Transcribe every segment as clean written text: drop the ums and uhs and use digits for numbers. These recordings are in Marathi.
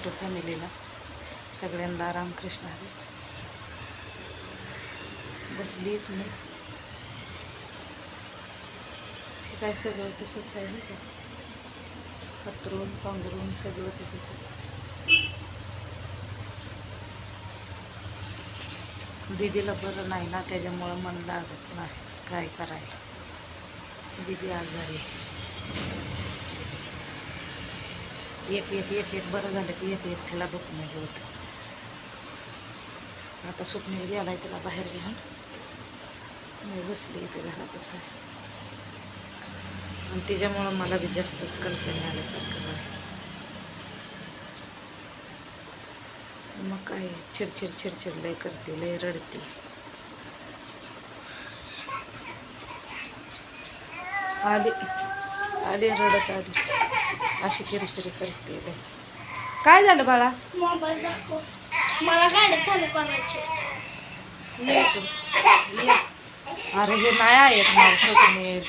यूट्यूब फॅमिलीला सगळ्यांना रामकृष्ण हरी. बसलीच मी. हे काय सगळं तसंच आहे नाही का, हतरून पांघरून सगळं तसंच आहे. दीदीला बरं नाही ना, त्याच्यामुळं मन लागत नाही काय करायला. दीदी आजारी आहे. एक एक एक एक बरं झालं की एक एक तिला दुखणं होतं. आता स्वप्नील गेलाय तिला बाहेर घेऊन, मी बसली इथे घरातच आहे. आणि तिच्यामुळं मला बी जास्तच कल्पना आल्यासारखं झालं. मग काय चिडचिड चिडचिड लय करते, लय रडते. आली आली रडत आली, अशी किरकिरी करते लय. काय झालं बाळा? मोबाईल दाखव, मला गाडी चालू करायची. अरे हे नाही आहेत ना स्वप्नील,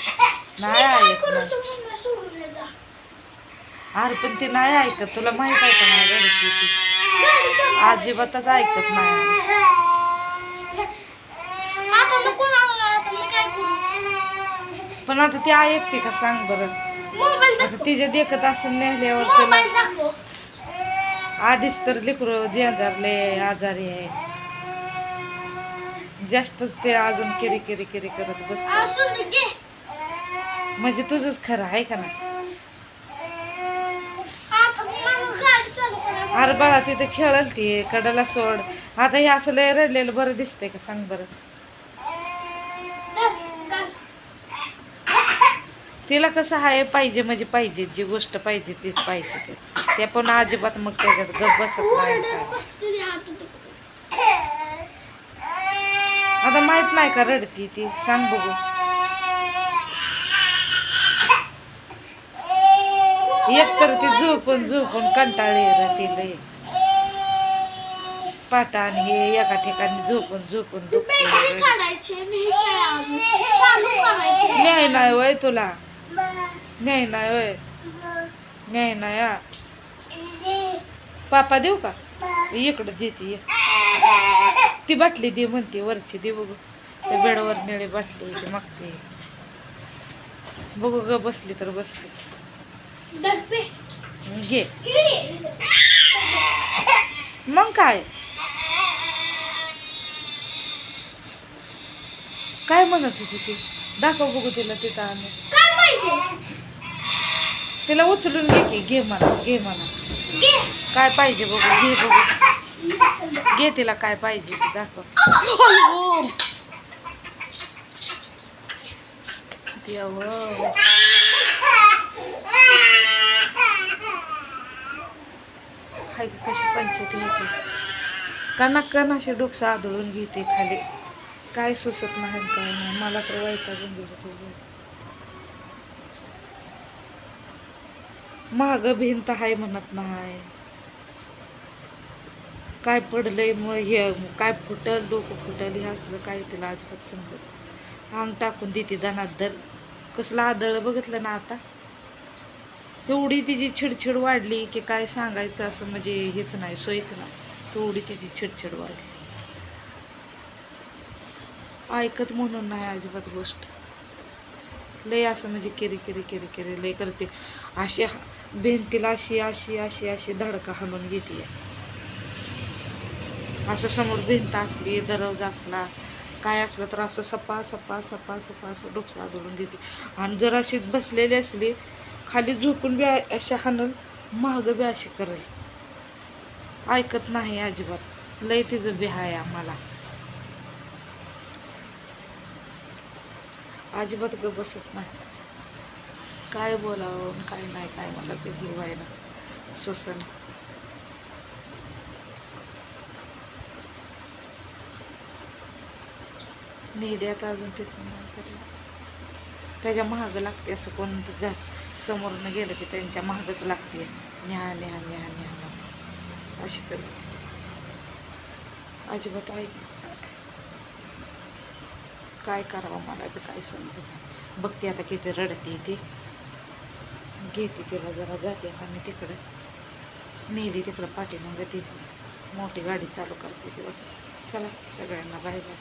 नाही ऐकत ना. अरे पण ती नाही ऐकत, तुला माहित आहे का नाही रडते ती, अजिबातच ऐकत नाही. पण आता ती ऐकते का सांग बरं? आता तिच्या देखत असं नेल्यावर तुला आधीच तर लेकरं जेंजारले आजारी आहे, जास्तच ते अजून किरी किरी किरी करत बसत. म्हणजे तुझंच खरं आहे का नाही? अरे बाळा तिथे खेळल ती, कडाला सोड. आता हे असं लय रडलेलं बरं दिसतंय का सांग बरं? तिला कसं आहे पाहिजे म्हणजे पाहिजे, जी गोष्ट पाहिजे तीच पाहिजे. ते पण अजिबात मग त्याच्यात गप बसत नाही. आता माहित नाही का रडती ती, सांग बघू. एक तर ती झोपून झोपून कंटाळी राहते लय. पाटा आणि हे एका ठिकाणी झोपून झोपून दुखते. न्याय नाही वय तुला, न्याय नाही वय, न्याय नाही. पापा देऊ का? इकडं देते, ती बाटली दे म्हणते वरची, दे बघू. त्या बेडवर निळी बाटली ती मागते, बघू ग बसली तर बसली. घे मग काय काय म्हणत होती ती? दाखव बघू तिला तिथं आम्ही. तिला उचलून घे की, घे म्हणा, घे म्हणा. काय पाहिजे बघू, घे बघू, घे तिला काय पाहिजे ते दाखव. हाय कशी पंचायती होती, कणाशी डोकं आदळून घेते खाली. काय सुचत नाही काय नाही, मला तर वैतागून गेलं. महाग भिंत आहे म्हणत नाही, काय पडलंय मग हे काय फुटल, डोकं फुटल, हे असलं काय तिला अजिबात समजत. अंग टाकून देते दनादर. कसलं आदळ बघितलं ना आता. एवढी तिची चिडचिड वाढली की काय सांगायचं असं म्हणजे हेच नाही, सोयच नाही. एवढी तिची चिडचिड वाढली, ऐकत म्हणून नाही अजिबात गोष्ट. लय असं म्हणजे किरी किरी किरी किरी लय करते. अशी भिंतीला अशी अशी अशी अशी धडका हाणून घेते. असं समोर भिंत असली, दरवाज असला, काय असलं तर असं सपा सपा सपा सपा असं डोकं आदळून घेते. आणि जर अशी बसलेली असली खाली झोपून बी अशा हाणून महाग बी अशी करेल. ऐकत नाही अजिबात, लय तिचं बी आहे आम्हाला. अजिबात ग बसत नाही. काय बोलावं काय नाही, काय मला ते व्हायला सोसन. नेल्यात अजून तिथून त्याच्या महाग लागते. असं कोण समोरनं गेलं की त्यांच्या महागच लागते. न्या न्या न्या न्या अशी करते. अजिबात ऐक काय करावं मला बी काय समजत. बघते आता किती रडते ती, घेते तिला जरा, जाते आता मी तिकडे. नेली तिकडं पाठीमागं ती मोठी गाडी चालू करते ती बघ. चला सगळ्यांना बाय बाय.